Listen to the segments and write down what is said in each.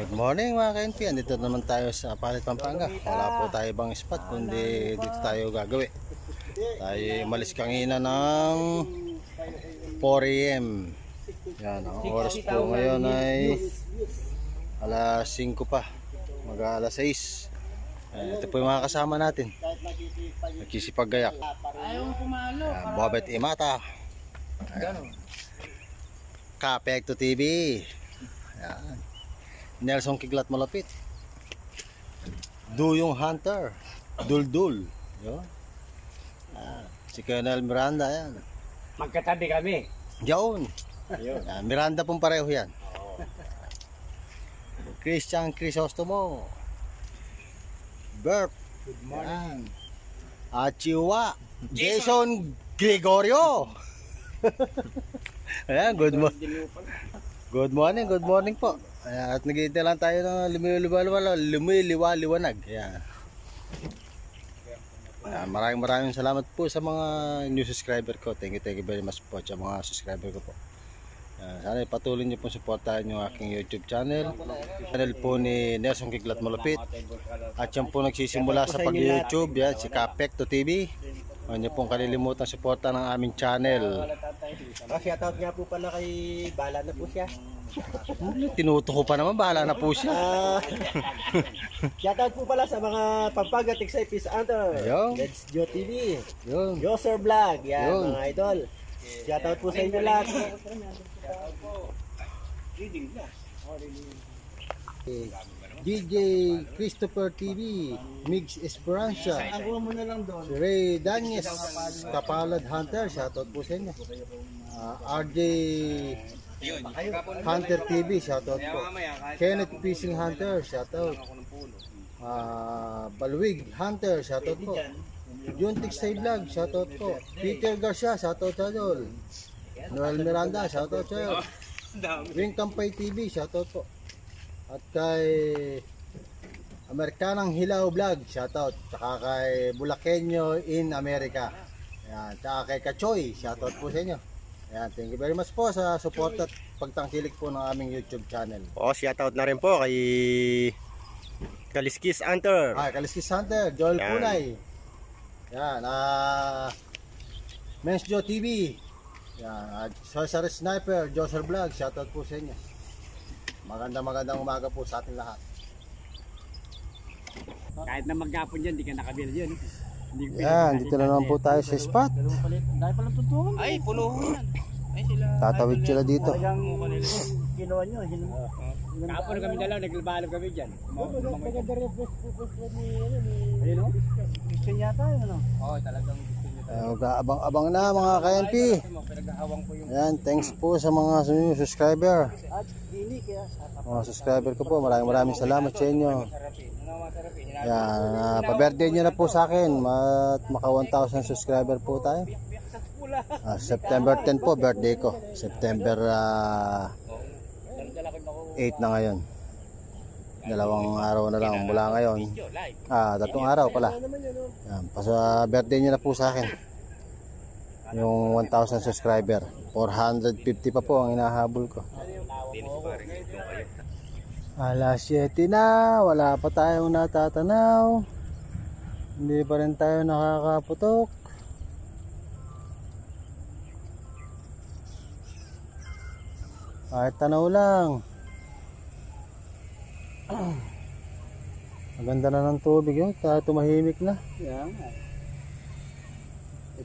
Good morning mga ka-NP. Andito naman tayo sa Apalit, Pampanga. Wala po tayo ibang spot kundi dito tayo gagawin. Tayo umalis kanina ng 4 AM. Yan, ang oras po ngayon ay alas 5 pa. Mag alas 6. Ito po yung mga kasama natin. Nagsisipaggayak. Bobet Imata. Kapekto TV. Yan. Nelson Kiglat malapit. Duyong Hunter. Duldul. Yun. Si Colonel Miranda yan. Magkatabi kami. Yun. Miranda pong pareho yan. Christian Crisostomo. Bert. Good morning. Achiwa. Jason Gregorio. Ayan, good morning po. Ayan, at nag-iintay lang tayo ng lumiliwanag. Ayan. Maraming salamat po sa mga new subscriber ko. Thank you very much po sa mga subscriber ko po. Sana patuloy niyo po suportahan yung aking YouTube channel. Channel po ni Nelson Kiglat Malupit. At yan po nagsisimula sa pag-YouTube. Yan, si Kapekto TV. Huwag niyo pong kalilimutan suporta ng aming channel. Shoutout nga po pala kay Bala na po siya. Tinuto ko pa naman, bahala na po siya. Shoutout po pala sa mga Pampanga Texay Peace Hunter. Let's Go TV. Joser Vlog. Yan mga idol. Shoutout po sa inyo lahat. DJ Christopher TV, Mix Esperanza, si Ray Danyes, Kapalad Hunter, shoutout po sa inyo. RJ Hunter TV, shoutout po. Kenneth Fishing Hunter, shoutout. Balwig Hunter, shoutout po. Juntik Say Vlog, shoutout po. Peter Garcia, shoutout sa idol. Noel Miranda, shoutout sa iyo. Wing Kampay TV, shoutout po. At kay Amerikanang Hilaw Vlog, shoutout. Tsaka kay Bulakenyo in America. Ayan. Tsaka kay Kachoy, shoutout po sa inyo. Ayan. Thank you very much po sa support at pagtangkilik po ng aming YouTube channel. Shoutout na rin po kay Kaliskis Hunter. Kaliskis Hunter, Joel Punay. Yan. Men's Joe TV. Yan. Sorcerer Sniper, Joser Vlog, shoutout po sa inyo. Magandang umaga po sa ating lahat. Kahit na maghapon dyan, di ka nakabili yun. Yan, dito na naman po tayo sa spot. Dahil pala tutungan. Ay, puno yan. Ay, sila. Tatawid sila dito. Talagang ginawa nyo. Kapon kami dalaw, naglabalog kami dyan. Ayun o? Gusto niya tayo, ano? Oo, talagang gusto niya tayo. Abang-abang na mga ka-NP. Yan, thanks po sa mga subscriber. Mga subscriber ko po, maraming salamat sa inyo. Yan, pa-birthday nyo na po sa akin at maka 1,000 subscriber po tayo. September 10 po birthday ko. September 8 na ngayon. 2 araw na lang mula ngayon. 3 araw pala. Yan, birthday nyo na po sa akin yung 1,000 subscriber. 450 pa po ang hinahabol ko. Alas 7 na, wala pa tayong natatanaw. Hindi pa rin tayo nakakaputok. Kahit tanaw lang. Maganda na ng tubig yun, kaya tumahimik na. Yan.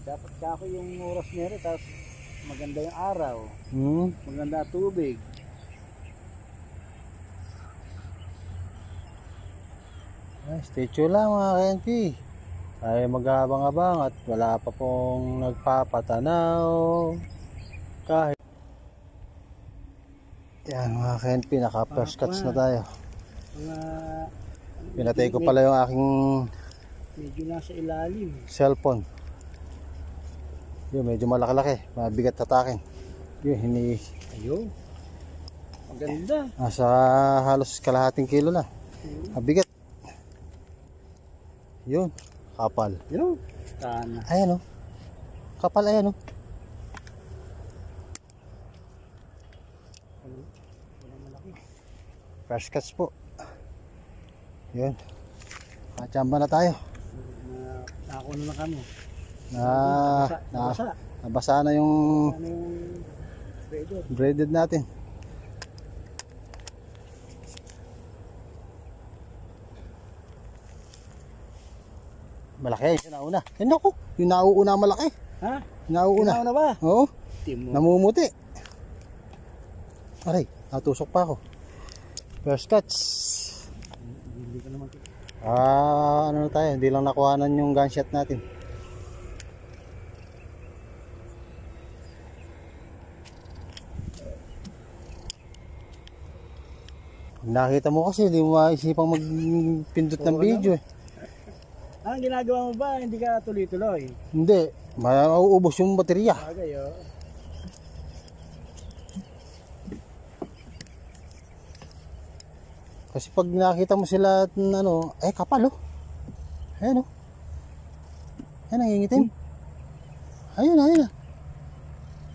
Dapat kako yung oras nero, tapos maganda yung araw. Maganda tubig. Statue lang mga ka-NP. Ay mag-abang-abang at wala pa pong nagpapatanaw. Kahit yan mga ka-NP, naka first cuts na tayo. Pinatay ko pala yung aking medyo nasa ilalim cellphone. Yun, medyo malaki-laki, mabigat tatakin. Yun, ayun. Maganda. Nasa halos kalahating kilo na. Mabigat. Yun, kapal. Yun. Tana. Ayan o. Kapal, ayan o. First catch po. Yun. Kachamba na tayo. Nakakuha na kami. Nabasa na yung braided natin. Malaki, yung nauna. Yan ako, yung nauuna malaki. Ha? Nauuna. Nauuna ba? Oo. Namumuti. Aray, natusok pa ako. First catch. Hindi ka naman. Ano na tayo, hindi lang nakuhanan yung gunshot natin. Pag nakita mo kasi, hindi mo maisipang magpindot ng video eh. Ang ginagawa mo ba, hindi ka tuloy-tuloy? Hindi, mauubos yung baterya. Bagay, oh. Kasi pag nakita mo sila, ano, kapal oh. Ayan oh. Ayan, nangingitim. Ayun.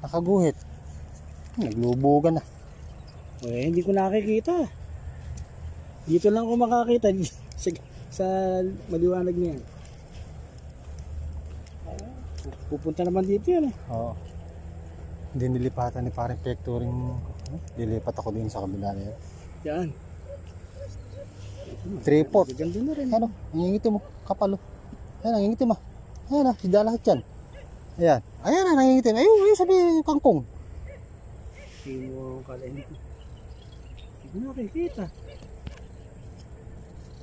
Nakaguhit. Naglubugan na. Hindi ko nakikita. Dito lang ko makakita. Sa maliwanag niya. Pupunta naman dito yan eh. Oo. Hindi nilipatan ni parang factoring. Dilipat ako din sa kabila na yan. Yan. 3/4. Ganda na rin. Ano? Nangingitim mo. Kapal oh. Ayan, nangingitim ah. Ayan ah, sida lahat yan. Ayan. Ayan ah, nangingitim. Ayun, sabi kangkong. Hindi mo kalahin ko. Hindi ko nakikita.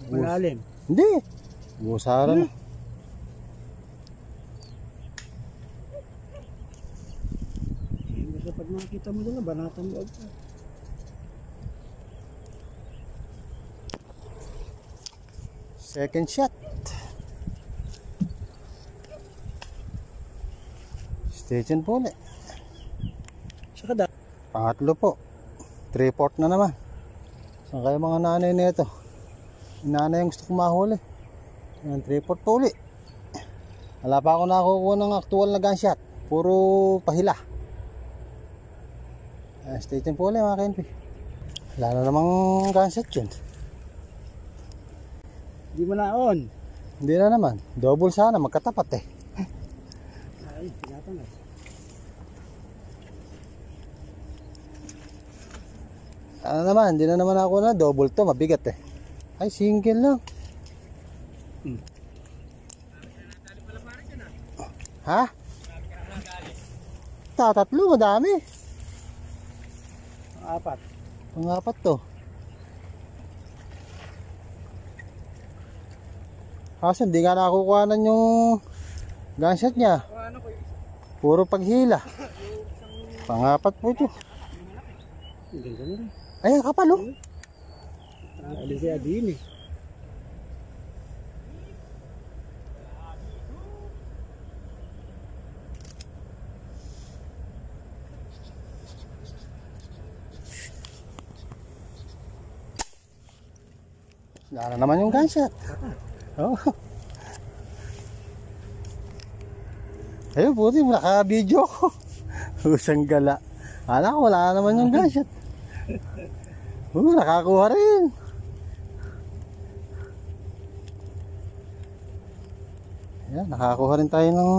Malalim. Hindi. Busaran. Basta pag nakita mo doon, banatan mo agad. Second shot. Station po ulit. Saka da. Pangatlo po. 3/4 na naman. Saan kayo mga nanay nito? Nanay yung gusto kong mahuli. Yan, 3/4 po ulit. Wala pa ako nakukuha ng actual na gunshot. Puro pahila. Station po ulit mga KNP. Wala na namang gunshot yun. Hindi mo na on. Hindi na naman. Double sana, magkatapat eh. Ay, tinatangas. Ano naman, hindi na naman ako na double to, mabigat eh. Ay, single lang. Ha? Tatatlo, madami. Apat. Pangapat to. Kaso hindi nga nakukuhanan yung gunshot niya. Puro paghila. Pangapat po ito. Ganda na rin. Ayan, kapal oh. Alis kaya din eh. Wala naman yung gunshot. Oh. Ayun, puti, naka-video ko. Usang gala. Ala ko, wala naman yung gunshot. Nakakuha rin. Ayan, nakakuha rin tayo ng...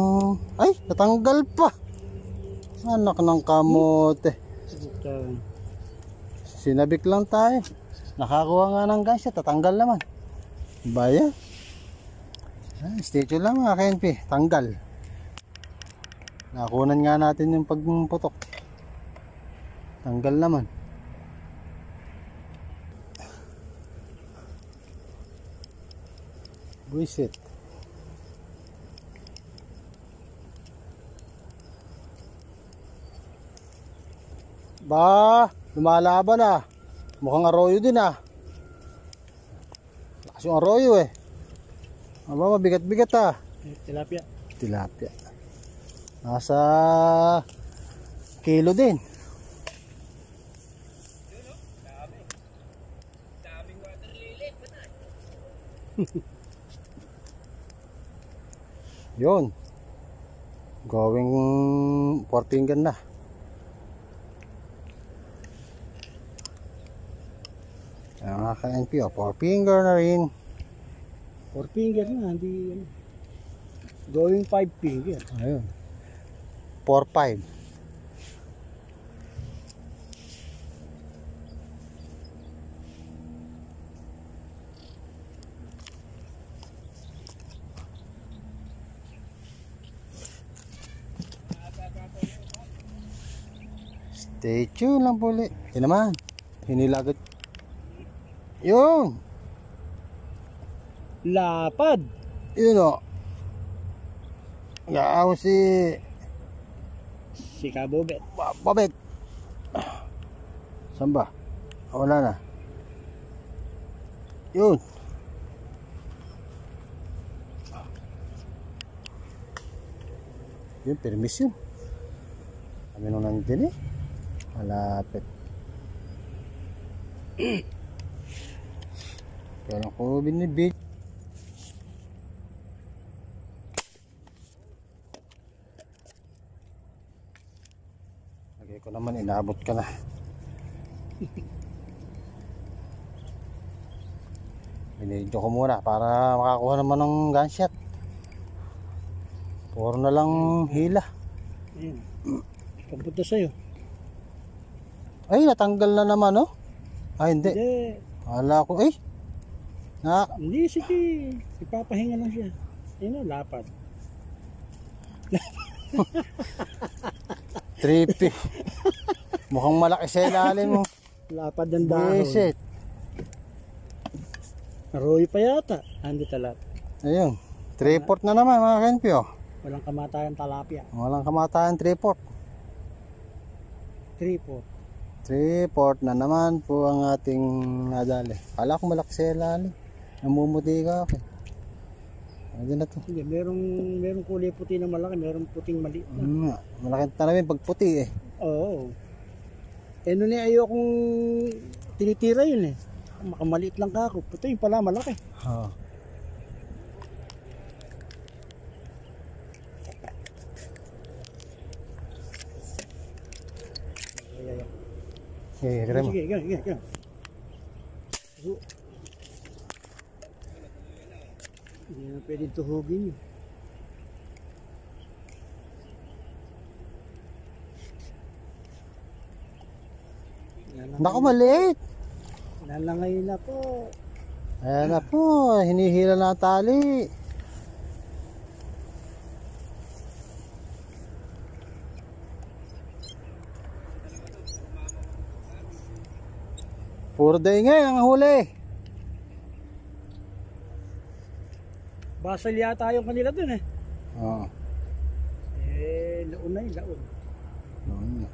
Ay, natanggal pa. Anak ng kamote. Sinabik lang tayo. Nakakuha nga ng gunshot, tatanggal naman. Baya. Statue lang mga KNP, tanggal. Nakunan nga natin yung pagputok. Tanggal naman. Buisit. Ba, lumalaban ah. Mukhang arroyo din ah. Lakas yung arroyo eh. Aba, mabigat-bigat ah. Tilapia. Tilapia. Nasa kilo din. Yun. Going 4 finger na. Ang mga ka-NPO, 4 finger na rin. 4 finger na, hindi ano. Going 5 finger. Ayun. 4-5. Stay tuned lang po ulit. Yun naman. Hinilagot. Yun. Lapad. Yun o. Gaaw si Kabobet. Babet. Saan ba? Wala na. Yun. Yun, permis yun. Kami nung nandun eh. Malapit. Kaya ko binibig. Lagay ko naman, inabot ka na. Binidyo ko muna para makakuha naman ng gunshot. Puro na lang hila. Ayun. Pagpunta sa'yo. Ay, natanggal na naman, oh. Ay, hindi. Hindi. Wala ko, eh. Hindi, sige. Ipapahinga lang siya. Ayun o, lapad. Trippy. Mukhang malaki sa ilalim mo. Lapad ng dahon. Visit. Naroy pa yata. Andi talat. Ayun. 3-port na naman, mga Kenpyo. Walang kamatayan talapia. Walang kamatayan, 3-port. 3-4. 3-port na naman po ang ating nadali. Kala ko malaki sa ilalim. Namumuti ka ako. Ano na to? Hindi, merong kulay puti na malaki, merong puting maliit na. Malaki talaga pag puti eh. Oo. Eh nun eh, ayokong tinitira yun eh. Makamaliit lang ka ako. Puto yun pala, malaki. Oh. Okay, kira mo. Sige, gano'n. Hindi na pwedeng tuhugin yun. Naku, maliit. Nalangay na po. Ayan na po, hinihila na ang tali. Puro daingay ang huli. Basal yata yung kanila dun eh. Oo. Laon na yun, laon. Noon nga.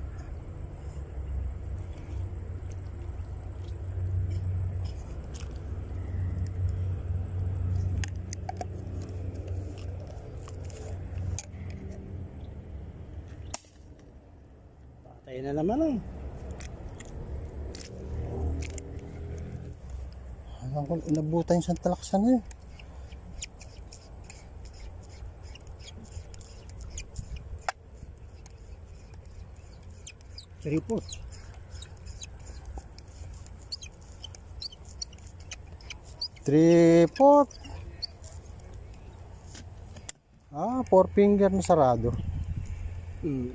Patay na naman eh. Alam ko, inabutan yung Santa Laksan na yun. Report. Tripod. 4 finger na sarado. 4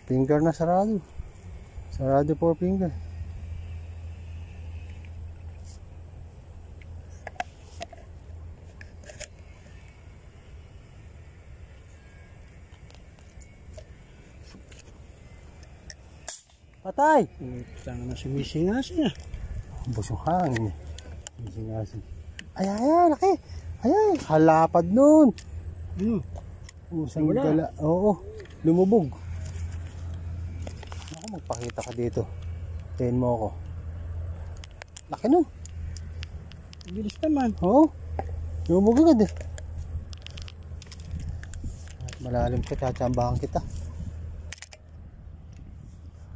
finger na sarado. Sarado 4 finger. Patay! Tanga na sumisingasin ah. Busong hangin eh. Singasin. Ay, laki. Ay, halapad nun. Ano? Usang gala. Oo, lumubog. Ako, magpakita ka dito. Tayin mo ako. Laki nun. Bilis naman. Oo, lumubog agad eh. At malalim ka, tsatsambahan kita.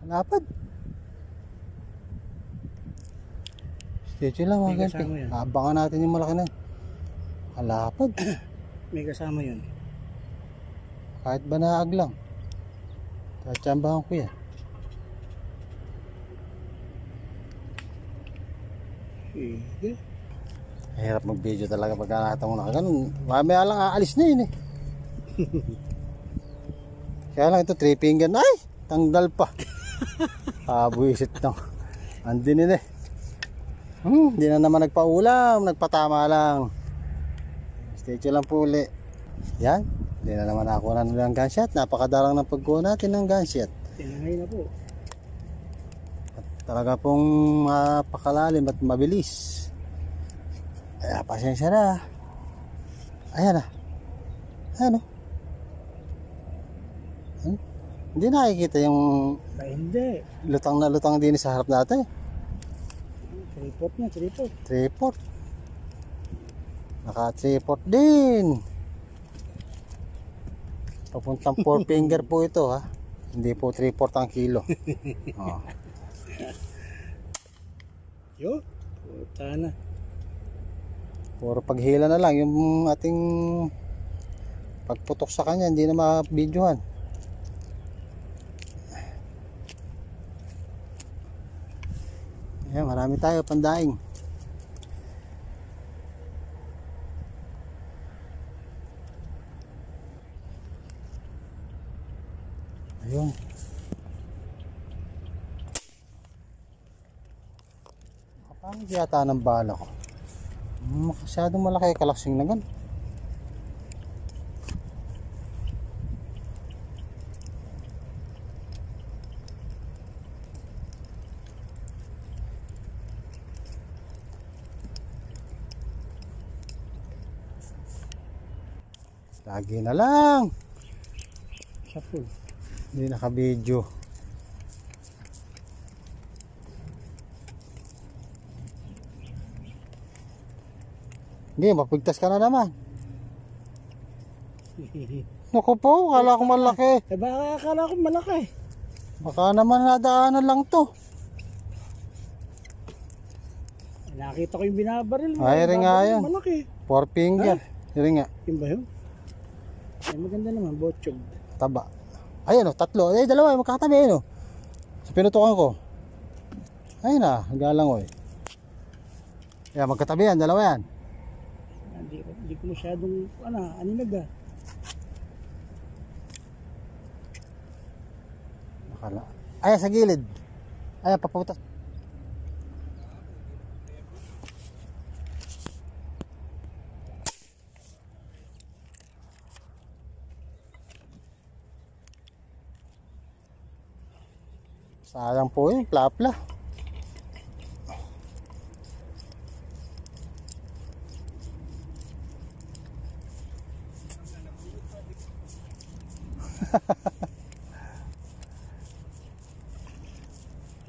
Halapad. Stay lang mga May ganti. kasama yan. Abangan natin yung malaki na. Halapad. May kasama yun. Kahit banaag lang. Tatsambahan ko yan. Hirap mag-video talaga pag nakita mo na ganun. Mamaya lang aalis na yun eh. Kaya lang ito 3 finger na. Ay! Tanggal pa. Buwisit lang. Andin din eh. Hindi na naman nagpaulam. Nagpatama lang. Stay lang po uli. Yan. Hindi na naman ako na ng gunshot. Napakadarang ng pagkuha natin ng gunshot. Tinangay na po. At talaga pong mapakalalim at mabilis. Ay, pasensya na. Ayan na. Ayan o. Hindi nakikita yung hindi. lutang na lutang din sa harap natin. 3-4 na, 3-4. Naka 3-4 din. Papuntang 4 finger po ito ha. Hindi po 3-4 ang kilo. Oh. Yo, puta na. Puro paghila na lang yung ating pagputok sa kanya, hindi na ma-videohan. Ayan, marami tayo pandaing. Ayun. Kapangit yata ng bala ko. Masyadong malaki kalaksing na gan. Lagi na lang. Siya po. Hindi naka-video. Hindi, mapigtas ka na naman. Naku po, kala ko malaki. Baka akala ko malaki. Baka naman nadaanan lang to. Nakita ko yung binabaril. Ay, rin nga yan. Malaki. 4 finger. Rin nga. Yung ba yun? Ay, maganda naman, botchog. Taba. Ayun o, 3. Ay, 2. Magkakatabi ayun o. Sa pinutukan ko. Ayun na, galang o eh. Ayan, magkatabi yan, 2 yan. Hindi ko masyadong, aninag ah. Nakala. Ayan, sa gilid. Ayan, paputas. Sayang po yun, plapla.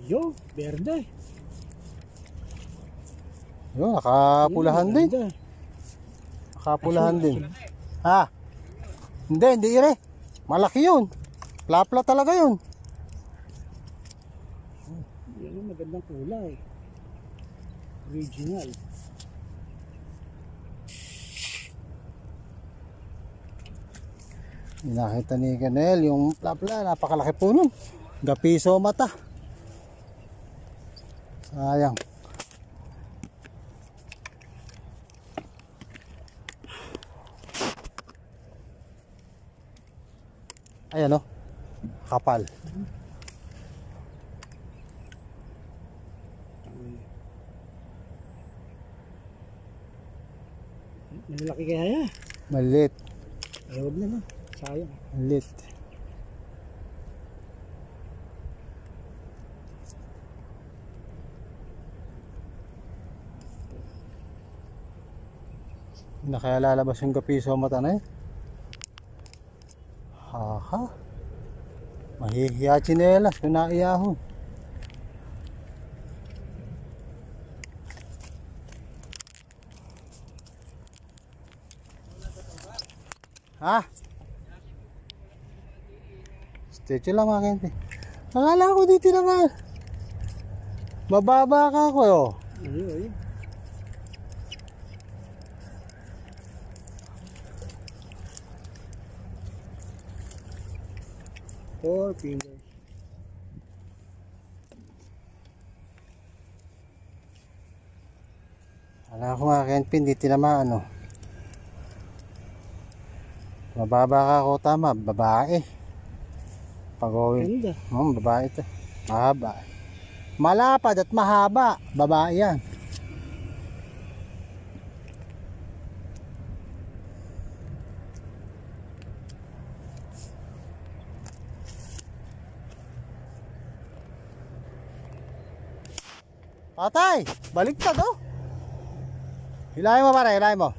Yo, berde. Yun, nakapulahan din. Nakapulahan din. Ha? Hindi ire. Malaki yun. Plapla talaga yun. Yan ang magandang kulay. Original. Nakita ni Canel yung plapla, napakalaki po nun. Gapiso mata. Sayang. Ayan o. Kapal. Malaki kaya yan. Maliit. Ay, huwag na lang. Sayang. Maliit. Na kaya lalabas yung gapiso mata na yun. Haha. Mahihiya chinelas kung naiyahon. Ha? Stitch lang mga kente. Akala ko dito naman. Mababa ka ko yo. Ayun. 4 fingers. Alam ko nga Kenpi, hindi tinamaan oh. Mababa ka ako, tama, babae. Pag-uwi. Babae ito. Mahaba. Malapad at mahaba. Babae yan. Patay! Baliktad oh! Hilahin mo pare, hilahin mo.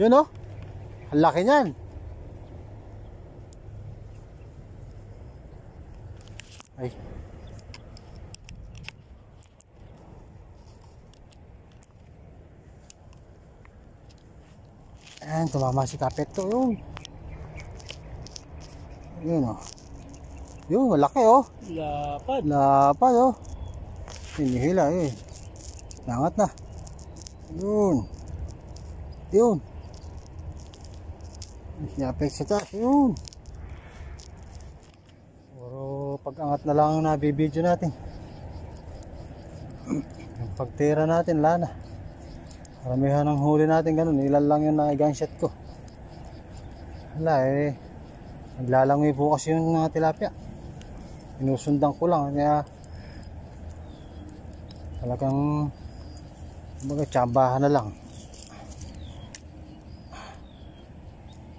Yun oh! Ang laki niyan! Ay. Ayan, tumama si Kapekto yun. Yun oh. Yun, malaki oh. Lapad. Lapad oh. Hinihila eh. Nangat na. Yun. Yun. Yapek sa taas. Yun. Puro pag-angat na lang ang nabibidyo natin. Yung pagtira natin, lana. Karamihan ng huli natin ganun. Ilan lang yung na-gunshot ko. Wala eh. Naglalangoy po kasi yung tilapia. Inusundan ko lang. Kaya talagang tsambahan na lang.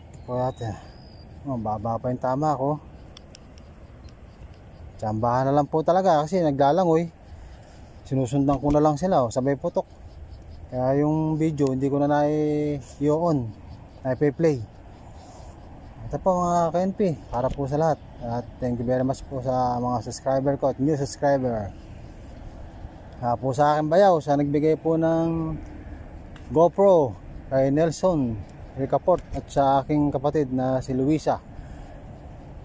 Ito po natin. Baba pa yung tama ko. Tsambahan na lang po talaga kasi naglalangoy. Sinusundan ko na lang sila. Sabay putok. Kaya yung video hindi ko na nai-on. Nai-play. Ito po mga KNP, para po sa lahat. At thank you very much po sa mga subscriber ko at new subscriber. Po sa akin bayaw, sa nagbigay po ng GoPro kay Nelson Ricaport at sa aking kapatid na si Luisa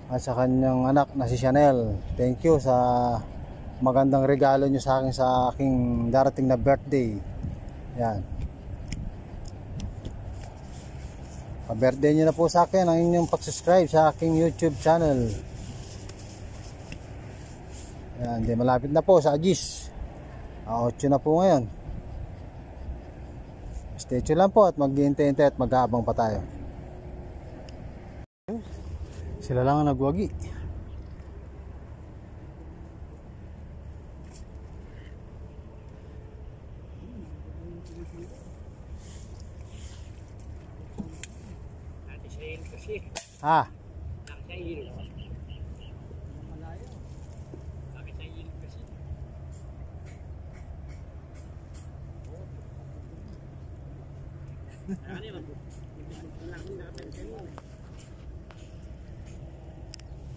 at sa kanyang anak na si Chanel. Thank you sa magandang regalo nyo sa aking darating na birthday. Yan. Pa-birthday nyo na po sa akin ang inyong pag-subscribe sa aking YouTube channel. Yan, di malapit na po sa Agis. 8 na po ngayon. Stay tuned lang po at mag-hintay-hintay at mag-aabang pa tayo. Sila lang ang nagwagi. Ha?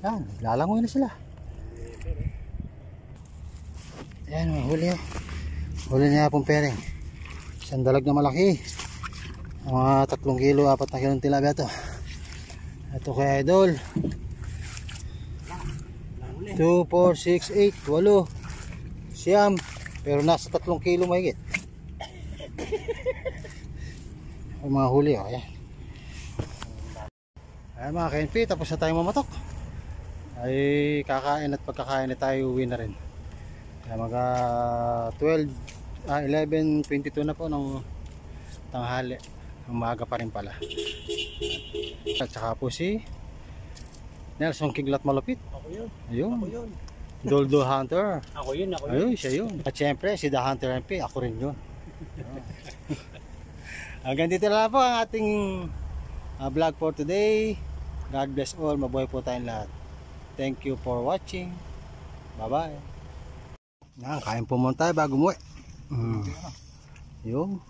Yan, lalangoy na sila. Ayan, huli oh. Huli niya pong pereng. Isang dalag na malaki. Mga 3 kilo, 4 na kilong tilapia to. Ito kay Idol. 2, 4, 6, 8, 8 siyam. Pero nasa 3 kilo mahigit. Ang mga huli oh. Ayan. Ayan mga KNP, tapos na tayong mamatok. Ay kakain at pagkakain na tayo, uwi na rin. Kaya mga 11:22 na po ng tanghali. Umaga pa rin pala. At saka po si Nelson Kiglat Malupit. Ako yun. Ayun. Ako yun. Doldo Hunter. Ako yun. Ayun, siya yun. At syempre si The Hunter MP, ako rin yun. Hanggang dito na lang po ang ating vlog for today. God bless all. Mabuhay po tayong lahat. Thank you for watching. Bye bye. Yan, kain po muna tayo bago umuwi. Yung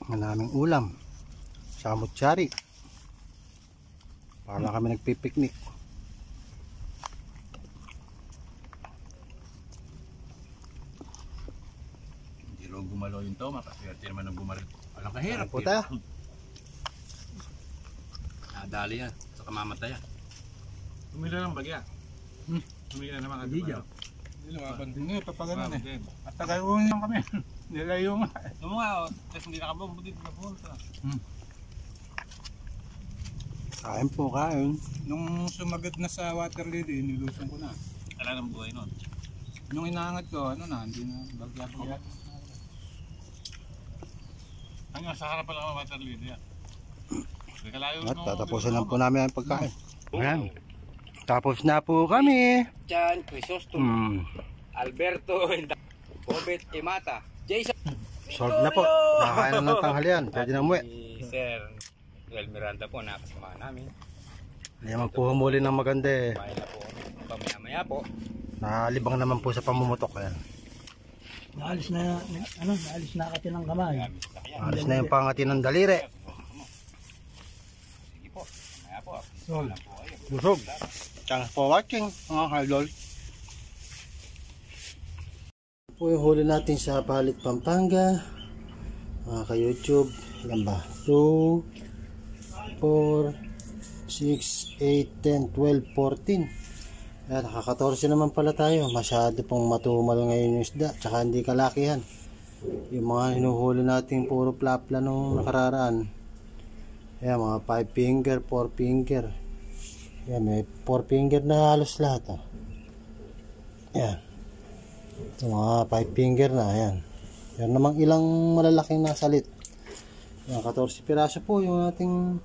ang naming ulam sa mutsari. Para lang kami nagpipiknik. Hindi rin gumalaw yung toma kasi naman ang gumaril. Alang kahirap Po tayo. Nadali yan. Sa kamamatay yan. Tumila ng bagya. Tumila naman kasi bagya. Hindi lumaban din. Hindi, papaganan eh. At tagayuhin lang kami. Nilayo nga. Ano nga, kasi hindi nakabombo dito na punta. Kain po, kain. Nung sumagat na sa water lily, nilusong ko na. Wala nang buhay nun. Nung inaangat ko, ano na, hindi na bagya-bagya. Ano, sa harapan lang ang water lily yan. At tatapusin lang po namin ang pagkain. Ayan. Tapos na po kami. Chan, Crisostom, Alberto, Bobet, Imata, Jason. Solve na po. Nakakain na ng tanghalian. Pwede na umuwi. Si Sir Joel Miranda po, nakasama namin. Hindi naman po humuli ng maganda eh. Kumain na po pamaya-maya po. Nalibang naman po sa pamumutok. Ayan. Naalis na, naalis na kati ng kamay. Alis na yung pangati ng daliri. Sige po, mamaya po. Busog. Thanks for watching mga idol. Po yung huli natin sa Palit Pampanga. Ka-YouTube. Ilan ba? 2, 4, 6, 8, 10, 12, 14. Ayan, nakaka-14 naman pala tayo. Masyado pong matumal ngayon yung isda. Tsaka hindi kalakihan. Yung mga hinuhuli natin puro plapla nung nakararaan. Ayan, mga 5 finger, 4 finger. Ayan, may 4 finger na halos lahat. Ayan. Ito mga 5 finger na. Ayan. Ayan namang ilang malalaking nasalit. Ayan, 14 piraso po yung ating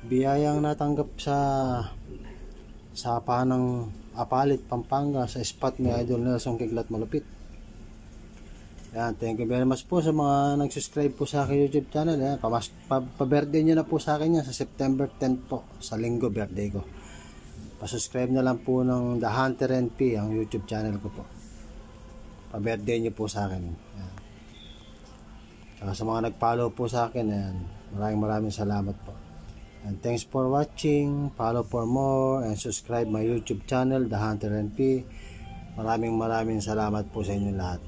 biyayang natanggap sa panang Apalit, Pampanga sa spot ni Idol Nelson Kiglat Malupit. Ayan, thank you very much po sa mga nag-subscribe po sa aking YouTube channel. Ayan, pa-birthday nyo na po sa akin yan sa September 10 po, sa linggo birthday ko. Pa-subscribe na lang po ng The Hunter NP, ang YouTube channel ko po. Pa-birthday nyo po sa akin. Ayan. Saka sa mga nag-follow po sa akin, ayan, maraming salamat po. And thanks for watching. Follow for more and subscribe my YouTube channel, The Hunter NP. Maraming salamat po sa inyo lahat.